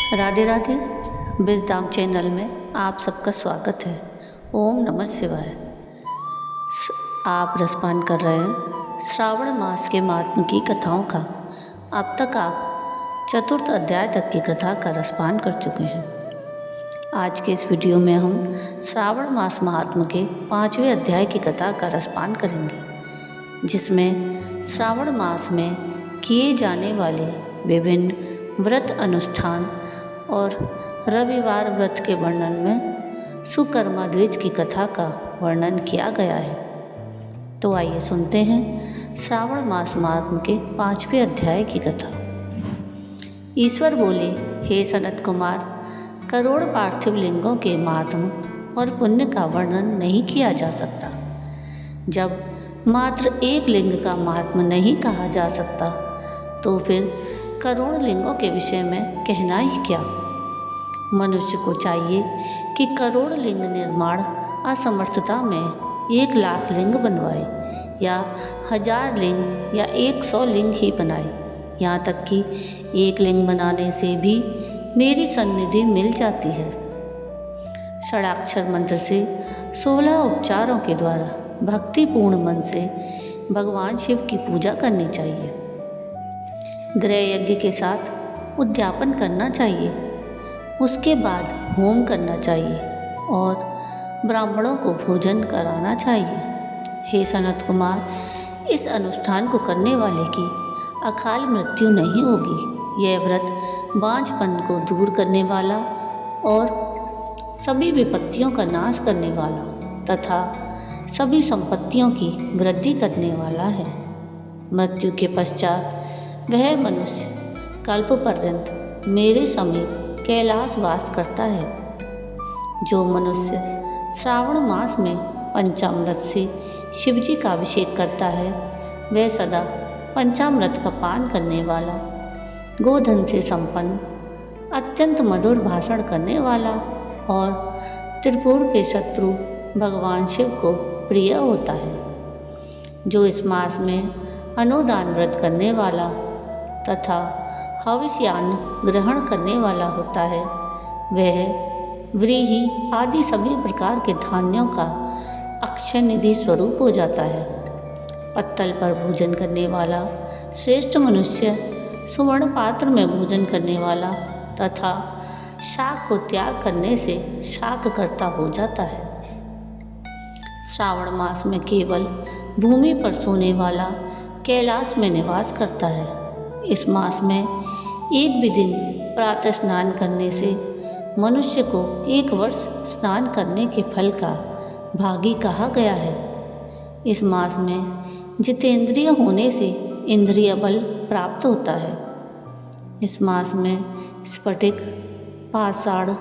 Radhe Radhe. Wisdom channel में आप सबका स्वागत है। ओम नमः शिवाय। आप रसपान कर रहे हैं श्रावण मास के महात्म की कथाओं का। अब तक आप चतुर्थ अध्याय तक की कथा का रसपान कर चुके हैं। आज के इस वीडियो में हम श्रावण मास महात्म के 5वें अध्याय की कथा का रसपान करेंगे, जिसमें श्रावण मास में किए जाने वाले विभिन्न व्रत अनुष्ठान और रविवार व्रत के वर्णन में सुकर्मा द्विज की कथा का वर्णन किया गया है। तो आइए सुनते हैं श्रावण मास महात्म के 5वें अध्याय की कथा। ईश्वर बोले, हे सनत कुमार, करोड़ पार्थिव लिंगों के महात्म और पुण्य का वर्णन नहीं किया जा सकता। जब मात्र एक लिंग का महात्म नहीं कहा जा सकता, तो फिर करोड़ लिंगों के विषय में कहना ही क्या। मनुष्य को चाहिए कि करोड़ लिंग निर्माण असमर्थता में 1,00,000 लिंग बनवाए या 1000 लिंग या 100 लिंग ही बनाए। यहाँ तक कि एक लिंग बनाने से भी मेरी सन्निधि मिल जाती है। षडाक्षर मंत्र से 16 उपचारों के द्वारा भक्तिपूर्ण मन से भगवान शिव की पूजा करनी चाहिए। गृह यज्ञ के साथ उद्यापन करना चाहिए। उसके बाद होम करना चाहिए और ब्राह्मणों को भोजन कराना चाहिए। हे सनत कुमार, इस अनुष्ठान को करने वाले की अकाल मृत्यु नहीं होगी। यह व्रत बांझपन को दूर करने वाला और सभी विपत्तियों का नाश करने वाला तथा सभी संपत्तियों की वृद्धि करने वाला है। मृत्यु के पश्चात वह मनुष्य कल्प पर्यंत मेरे समीप कैलाश वास करता है। जो मनुष्य श्रावण मास में पंचामृत से शिवजी का अभिषेक करता है, वह सदा पंचामृत का पान करने वाला, गोधन से संपन्न, अत्यंत मधुर भाषण करने वाला और त्रिपुर के शत्रु भगवान शिव को प्रिय होता है। जो इस मास में अनुदान व्रत करने वाला तथा हविष्यान्न ग्रहण करने वाला होता है, वह व्रीहि आदि सभी प्रकार के धान्यों का अक्षय निधि स्वरूप हो जाता है। पत्तल पर भोजन करने वाला श्रेष्ठ मनुष्य सुवर्ण पात्र में भोजन करने वाला तथा शाक को त्याग करने से शाककर्ता हो जाता है। श्रावण मास में केवल भूमि पर सोने वाला कैलाश में निवास करता है। इस मास में एक भी दिन प्रातः स्नान करने से मनुष्य को 1 वर्ष स्नान करने के फल का भागी कहा गया है। इस मास में जितेंद्रिय होने से इंद्रिय बल प्राप्त होता है। इस मास में स्फटिक, पाषाण,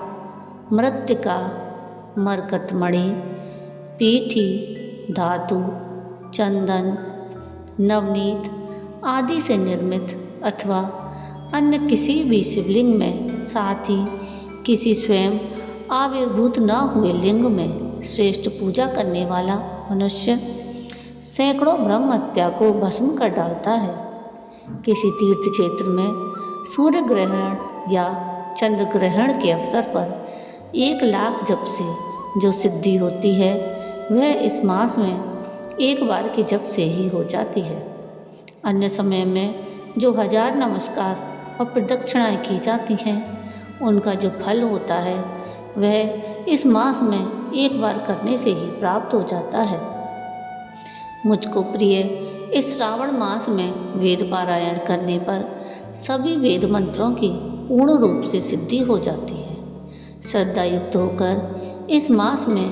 मृत्तिका, मरकतमणि, पीठी, धातु, चंदन, नवनीत आदि से निर्मित अथवा अन्य किसी भी शिवलिंग में, साथ ही किसी स्वयं आविर्भूत न हुए लिंग में श्रेष्ठ पूजा करने वाला मनुष्य सैकड़ों ब्रह्म हत्या को भस्म कर डालता है। किसी तीर्थ क्षेत्र में सूर्य ग्रहण या चंद्र ग्रहण के अवसर पर 1,00,000 जप से जो सिद्धि होती है, वह इस मास में एक बार के जप से ही हो जाती है। अन्य समय में जो 1000 नमस्कार और प्रदक्षिणाएँ की जाती हैं, उनका जो फल होता है, वह इस मास में एक बार करने से ही प्राप्त हो जाता है। मुझको प्रिय इस श्रावण मास में वेद पारायण करने पर सभी वेद मंत्रों की पूर्ण रूप से सिद्धि हो जाती है। श्रद्धा युक्त होकर इस मास में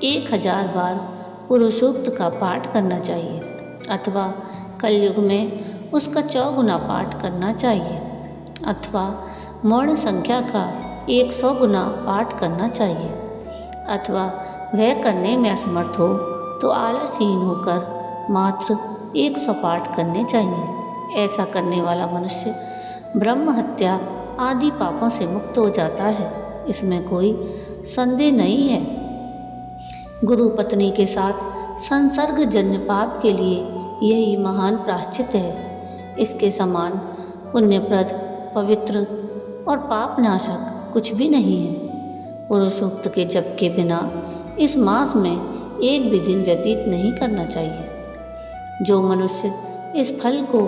1000 बार पुरुषोक्त का पाठ करना चाहिए अथवा कलयुग में उसका 4 गुना पाठ करना चाहिए अथवा मौन संख्या का 100 गुना पाठ करना चाहिए अथवा वह करने में असमर्थ हो तो आलसहीन होकर मात्र 100 पाठ करने चाहिए। ऐसा करने वाला मनुष्य ब्रह्म हत्या आदि पापों से मुक्त हो जाता है, इसमें कोई संदेह नहीं है। गुरु पत्नी के साथ संसर्गजन्य पाप के लिए यही महान प्रायश्चित है। इसके समान पुण्यप्रद, पवित्र और पाप नाशक कुछ भी नहीं है। पुरुषोक्त के जप के बिना इस मास में एक भी दिन व्यतीत नहीं करना चाहिए। जो मनुष्य इस फल को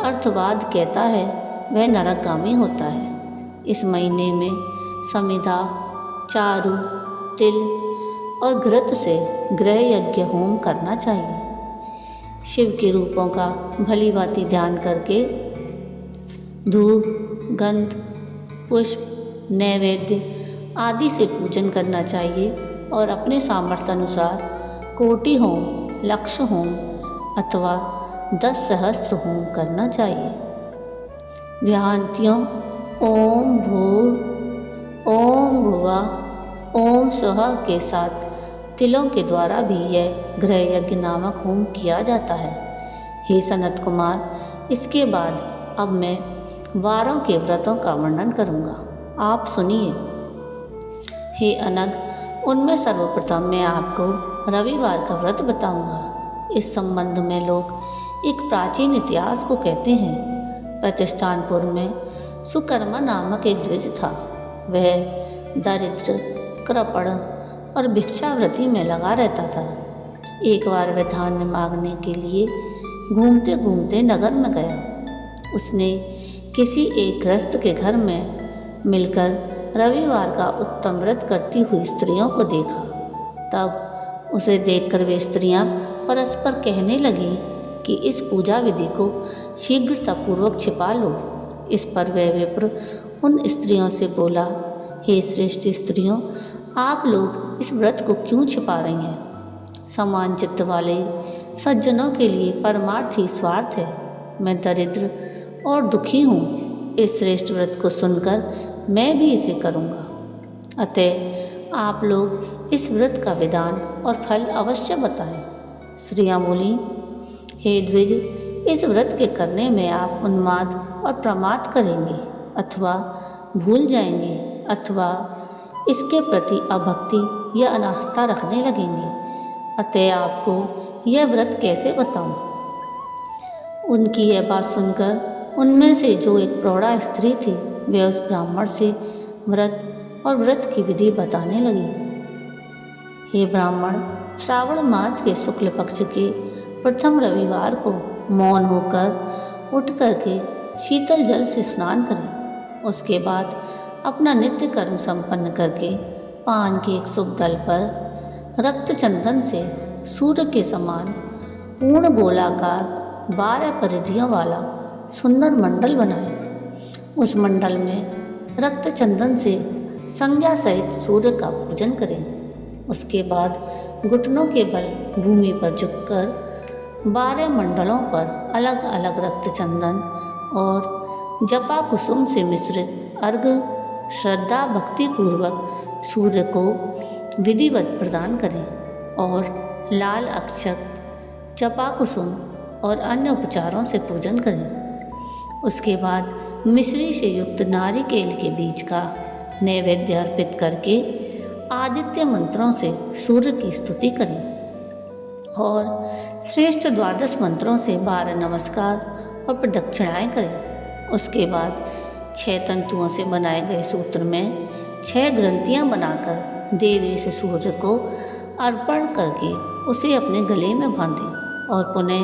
अर्थवाद कहता है वह नरकगामी होता है। इस महीने में समिधा, चारु, तिल और घृत से गृह यज्ञ होम करना चाहिए। शिव के रूपों का भली भांति ध्यान करके धूप, गंध, पुष्प, नैवेद्य आदि से पूजन करना चाहिए और अपने सामर्थ्य अनुसार कोटि होम, लक्ष होम अथवा 10 सहस्त्र होम करना चाहिए। व्याहतियों ओम भूर, ओम भुवः, ओम स्वः के साथ तिलों के द्वारा भी यह गृह यज्ञ नामक होम किया जाता है। हे सनत कुमार, इसके बाद अब मैं वारों के व्रतों का वर्णन करूँगा, आप सुनिए। हे अनग, उनमें सर्वप्रथम मैं आपको रविवार का व्रत बताऊंगा। इस संबंध में लोग एक प्राचीन इतिहास को कहते हैं। प्रतिष्ठानपुर में सुकर्मा नामक एक द्विज था। वह दरिद्र, कृपण और भिक्षावृत्ति में लगा रहता था। एक बार वह धान्य मांगने के लिए घूमते घूमते नगर में गया। उसने किसी एक गृहस्थ के घर में मिलकर रविवार का उत्तम व्रत करती हुई स्त्रियों को देखा। तब उसे देखकर वे स्त्रियां परस्पर कहने लगी कि इस पूजा विधि को शीघ्रतापूर्वक छिपा लो। इस पर वह विप्र उन स्त्रियों से बोला, हे श्रेष्ठ स्त्रियों, आप लोग इस व्रत को क्यों छिपा रही हैं? समान चित्त वाले सज्जनों के लिए परमार्थ ही स्वार्थ है। मैं दरिद्र और दुखी हूँ। इस श्रेष्ठ व्रत को सुनकर मैं भी इसे करूँगा। अतः आप लोग इस व्रत का विधान और फल अवश्य बताएं। स्त्रियाँ बोली, हे द्विज, इस व्रत के करने में आप उन्माद और प्रमाद करेंगे अथवा भूल जाएंगे अथवा इसके प्रति अभक्ति या अनास्था रखने लगेंगे। अतः आपको यह व्रत कैसे बताऊं? उनकी यह बात सुनकर उनमें से जो एक प्रौढ़ा स्त्री थी वह उस ब्राह्मण से व्रत और व्रत की विधि बताने लगी। हे ब्राह्मण, श्रावण मास के शुक्ल पक्ष के प्रथम रविवार को मौन होकर उठ करके शीतल जल से स्नान करें। उसके बाद अपना नित्य कर्म संपन्न करके पान के एक शुभ दल पर रक्त चंदन से सूर्य के समान पूर्ण गोलाकार 12 परिधियों वाला सुंदर मंडल बनाएं। उस मंडल में रक्त चंदन से संज्ञा सहित सूर्य का पूजन करें। उसके बाद घुटनों के बल भूमि पर झुककर 12 मंडलों पर अलग अलग रक्त चंदन और जपा कुसुम से मिश्रित अर्घ्य श्रद्धा भक्ति पूर्वक सूर्य को विधिवत प्रदान करें और लाल अक्षत, जपा कुसुम और अन्य उपचारों से पूजन करें। उसके बाद मिश्री से युक्त नारिकेल के बीज का नैवेद्य अर्पित करके आदित्य मंत्रों से सूर्य की स्तुति करें और श्रेष्ठ 12 मंत्रों से 12 नमस्कार और प्रदक्षिणाएं करें। उसके बाद 6 तंतुओं से बनाए गए सूत्र में 6 ग्रंथियां बनाकर देवेश सूर्य को अर्पण करके उसे अपने गले में बांधें और पुनः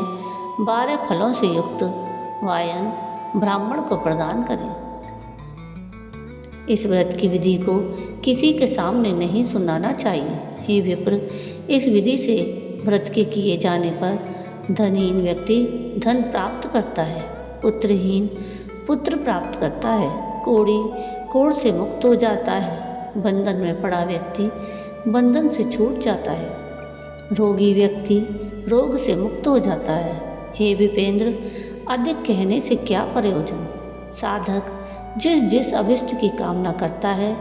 12 फलों से युक्त वायन ब्राह्मण को प्रदान करें। इस व्रत की विधि को किसी के सामने नहीं सुनाना चाहिए। हे विप्र, इस विधि से व्रत के किए जाने पर धनहीन व्यक्ति धन प्राप्त करता है, पुत्रहीन पुत्र प्राप्त करता है, कोढ़ी कोढ़ से मुक्त हो जाता है, बंधन में पड़ा व्यक्ति बंधन से छूट जाता है, रोगी व्यक्ति रोग से मुक्त हो जाता है। हे विपेंद्र, अधिक कहने से क्या प्रयोजन? साधक जिस जिस अभिष्ट की कामना करता है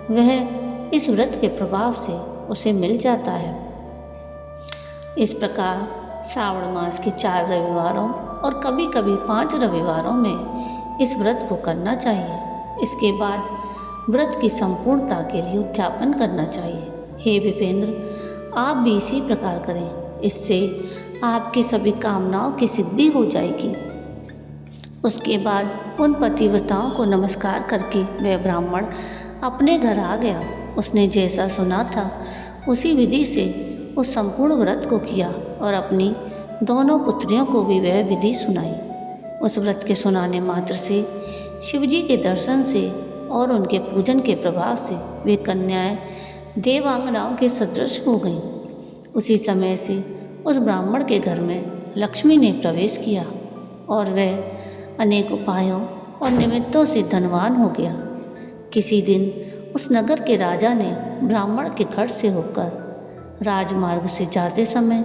वह इस व्रत के प्रभाव से उसे मिल जाता है। इस प्रकार श्रावण मास के 4 रविवारों और कभी कभी 5 रविवारों में इस व्रत को करना चाहिए। इसके बाद व्रत की संपूर्णता के लिए उद्यापन करना चाहिए। हे विपेंद्र, आप भी इसी प्रकार करें, इससे आपकी सभी कामनाओं की सिद्धि हो जाएगी। उसके बाद उन पतिव्रताओं को नमस्कार करके वह ब्राह्मण अपने घर आ गया। उसने जैसा सुना था उसी विधि से उस संपूर्ण व्रत को किया और अपनी दोनों पुत्रियों को भी वह विधि सुनाई। उस व्रत के सुनाने मात्र से शिवजी के दर्शन से और उनके पूजन के प्रभाव से वे कन्याएं देवांगनाओं के सदृश हो गईं। उसी समय से उस ब्राह्मण के घर में लक्ष्मी ने प्रवेश किया और वह अनेक उपायों और निमित्तों से धनवान हो गया। किसी दिन उस नगर के राजा ने ब्राह्मण के घर से होकर राजमार्ग से जाते समय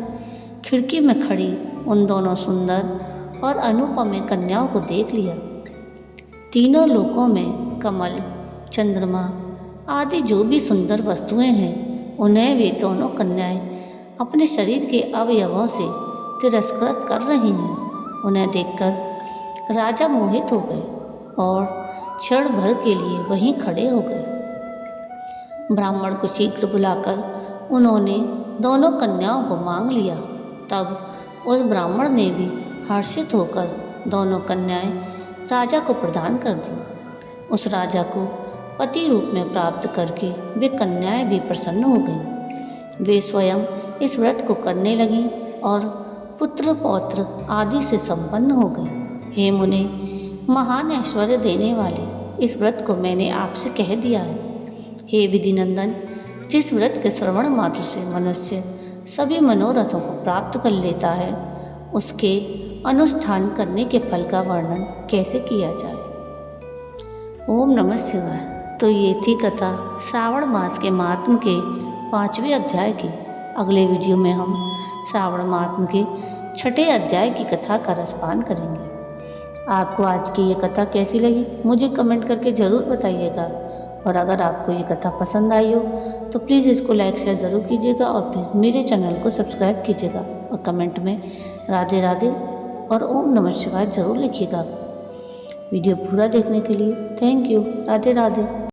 खिड़की में खड़ी उन दोनों सुंदर और अनुपम कन्याओं को देख लिया। तीनों लोकों में कमल, चंद्रमा आदि जो भी सुंदर वस्तुएं हैं उन्हें वे दोनों कन्याएं अपने शरीर के अवयवों से तिरस्कृत कर रही हैं। उन्हें देखकर राजा मोहित हो गए और क्षण भर के लिए वहीं खड़े हो गए। ब्राह्मण को शीघ्र बुलाकर उन्होंने दोनों कन्याओं को मांग लिया। तब उस ब्राह्मण ने भी हर्षित होकर दोनों कन्याएं राजा को प्रदान कर दी। उस राजा को पति रूप में प्राप्त करके वे कन्याएं भी प्रसन्न हो गईं। वे स्वयं इस व्रत को करने लगीं और पुत्र पौत्र आदि से संपन्न हो गईं। हे मुने, महान ऐश्वर्य देने वाले इस व्रत को मैंने आपसे कह दिया है। हे विधिनंदन, जिस व्रत के श्रवण मात्र से मनुष्य सभी मनोरथों को प्राप्त कर लेता है, उसके अनुष्ठान करने के फल का वर्णन कैसे किया जाए। ओम नमः शिवाय। तो ये थी कथा श्रावण मास के महात्म के 5वें अध्याय की। अगले वीडियो में हम श्रावण महात्म के 6ठे अध्याय की कथा का रसपान करेंगे। आपको आज की ये कथा कैसी लगी मुझे कमेंट करके ज़रूर बताइएगा। और अगर आपको ये कथा पसंद आई हो तो प्लीज़ इसको लाइक शेयर ज़रूर कीजिएगा और प्लीज़ मेरे चैनल को सब्सक्राइब कीजिएगा और कमेंट में राधे राधे और ओम नमः शिवाय ज़रूर लिखिएगा। वीडियो पूरा देखने के लिए थैंक यू। राधे राधे।